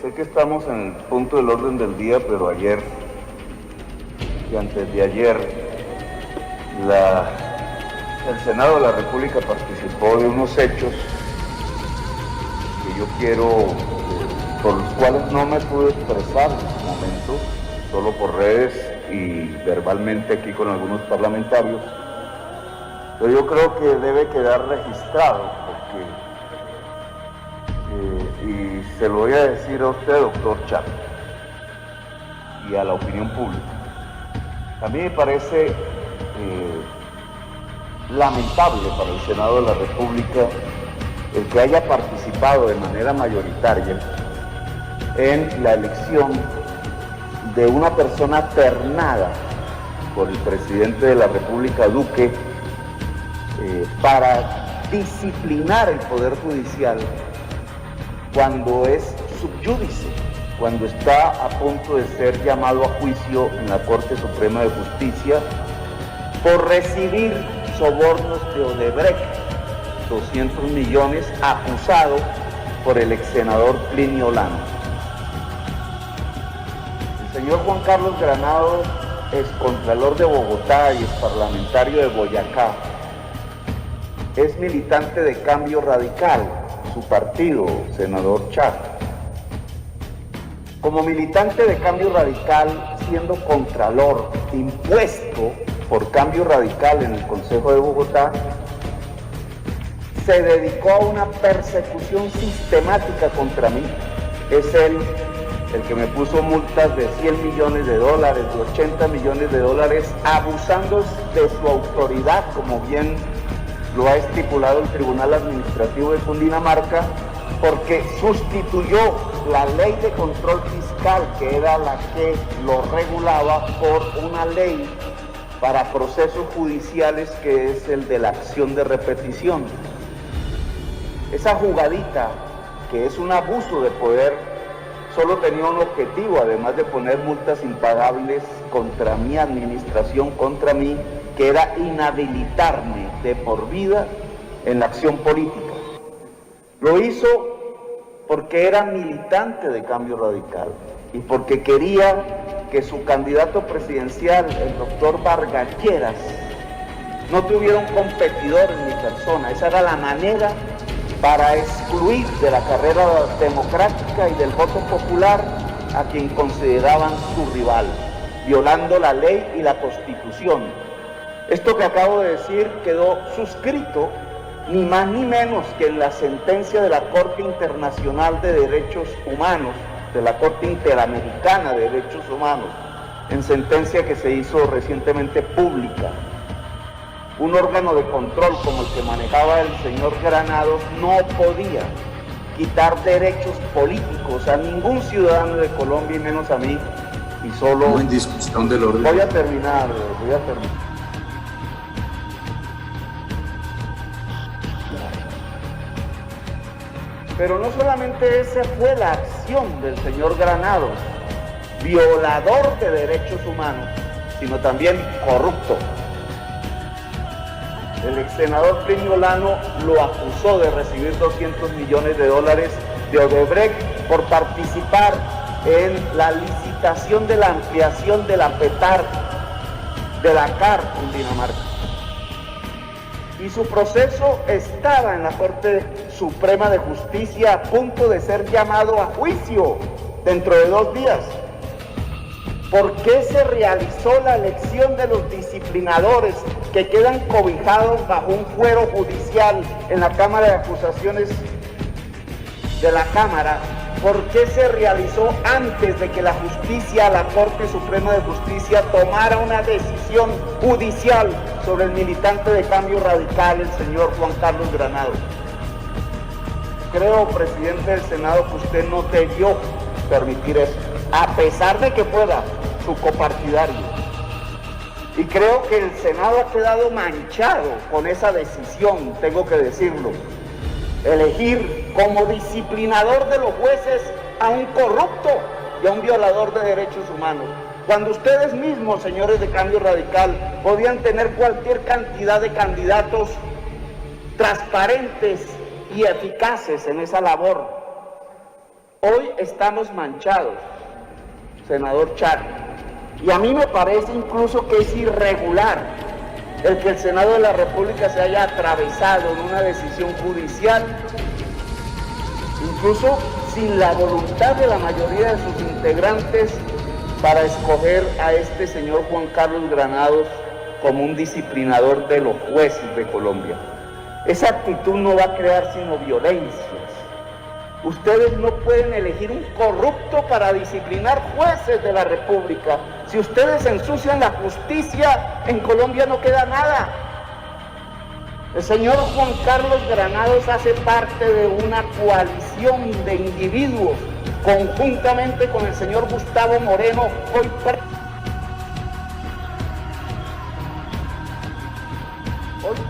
sé que estamos en el punto del orden del día, pero ayer y antes de ayer el Senado de la República participó de unos hechos que yo quiero, por los cuales no me pude expresar en su momento, solo por redes y verbalmente aquí con algunos parlamentarios, pero yo creo que debe quedar registrado, porque, y se lo voy a decir a usted, doctor Chávez, y a la opinión pública. A mí me parece lamentable para el Senado de la República el que haya participado de manera mayoritaria en la elección de una persona ternada por el presidente de la República, Duque, para disciplinar el Poder Judicial cuando es subyúdice, cuando está a punto de ser llamado a juicio en la Corte Suprema de Justicia por recibir sobornos de Odebrecht, 200 millones, acusado por el ex senador Plinio Olano. El señor Juan Carlos Granados, ex contralor de Bogotá y ex parlamentario de Boyacá, es militante de Cambio Radical, su partido, senador Chávez. Como militante de Cambio Radical, siendo contralor impuesto por Cambio Radical en el Consejo de Bogotá, se dedicó a una persecución sistemática contra mí. Es él el que me puso multas de 100 millones de dólares, de 80 millones de dólares, abusando de su autoridad, como bien lo ha estipulado el Tribunal Administrativo de Cundinamarca, porque sustituyó la ley de control fiscal, que era la que lo regulaba, por una ley para procesos judiciales, que es el de la acción de repetición. Esa jugadita, que es un abuso de poder, solo tenía un objetivo, además de poner multas impagables contra mi administración, contra mí, que era inhabilitarme de por vida en la acción política. Lo hizo porque era militante de Cambio Radical y porque quería que su candidato presidencial, el doctor Vargas Lleras, no tuviera un competidor en mi persona. Esa era la manera para excluir de la carrera democrática y del voto popular a quien consideraban su rival, violando la ley y la Constitución. Esto que acabo de decir quedó suscrito ni más ni menos que en la sentencia de la Corte Internacional de Derechos Humanos, de la Corte Interamericana de Derechos Humanos, en sentencia que se hizo recientemente pública. Un órgano de control como el que manejaba el señor Granados no podía quitar derechos políticos a ningún ciudadano de Colombia y menos a mí, y solo... No en discusión del orden. Voy a terminar. Pero no solamente esa fue la acción del señor Granados, violador de derechos humanos, sino también corrupto. El ex senador Plinio Olano lo acusó de recibir 200 millones de dólares de Odebrecht por participar en la licitación de la ampliación de la PETAR, de la CAR en Dinamarca. Y su proceso estaba en la Corte Suprema de Justicia a punto de ser llamado a juicio dentro de 2 días. ¿Por qué se realizó la elección de los disciplinadores que quedan cobijados bajo un fuero judicial en la Cámara de Acusaciones de la Cámara? ¿Por qué se realizó antes de que la justicia, la Corte Suprema de Justicia, tomara una decisión judicial sobre el militante de Cambio Radical, el señor Juan Carlos Granados? Creo, presidente del Senado, que usted no debió permitir eso, a pesar de que fuera su copartidario. Y creo que el Senado ha quedado manchado con esa decisión, tengo que decirlo. Elegir como disciplinador de los jueces a un corrupto y a un violador de derechos humanos, cuando ustedes mismos, señores de Cambio Radical, podían tener cualquier cantidad de candidatos transparentes y eficaces en esa labor. Hoy estamos manchados, senador Char, y a mí me parece incluso que es irregular el que el Senado de la República se haya atravesado en una decisión judicial, incluso sin la voluntad de la mayoría de sus integrantes, para escoger a este señor Juan Carlos Granados como un disciplinador de los jueces de Colombia. Esa actitud no va a crear sino violencias. Ustedes no pueden elegir un corrupto para disciplinar jueces de la República. Si ustedes ensucian la justicia, en Colombia no queda nada. El señor Juan Carlos Granados hace parte de una coalición de individuos, conjuntamente con el señor Gustavo Moreno, hoy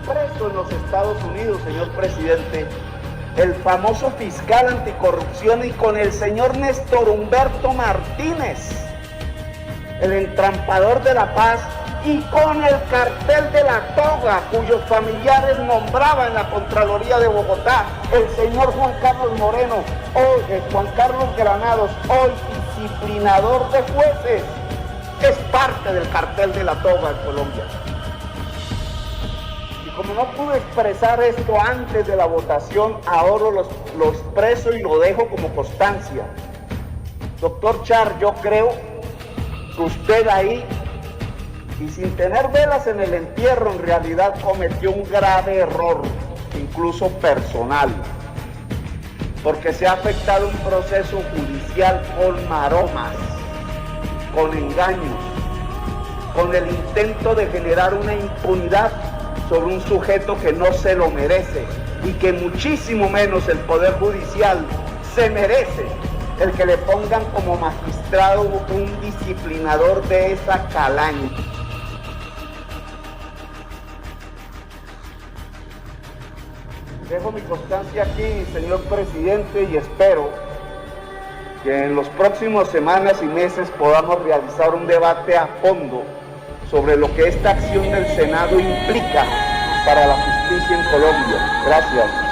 preso en los Estados Unidos, señor presidente, el famoso fiscal anticorrupción, y con el señor Néstor Humberto Martínez, el entrampador de la paz, y con el cartel de la toga, cuyos familiares nombraba en la Contraloría de Bogotá el señor Juan Carlos Moreno, hoy Juan Carlos Granados, hoy disciplinador de jueces, es parte del cartel de la toga en Colombia. Y como no pude expresar esto antes de la votación, ahora lo expreso y lo dejo como constancia. Doctor Char, yo creo que usted ahí, y sin tener velas en el entierro, en realidad cometió un grave error, incluso personal, porque se ha afectado un proceso judicial con maromas, con engaños, con el intento de generar una impunidad sobre un sujeto que no se lo merece y que muchísimo menos el Poder Judicial se merece el que le pongan como magistrado un disciplinador de esa calaña. Dejo mi constancia aquí, señor presidente, y espero que en las próximas semanas y meses podamos realizar un debate a fondo sobre lo que esta acción del Senado implica para la justicia en Colombia. Gracias.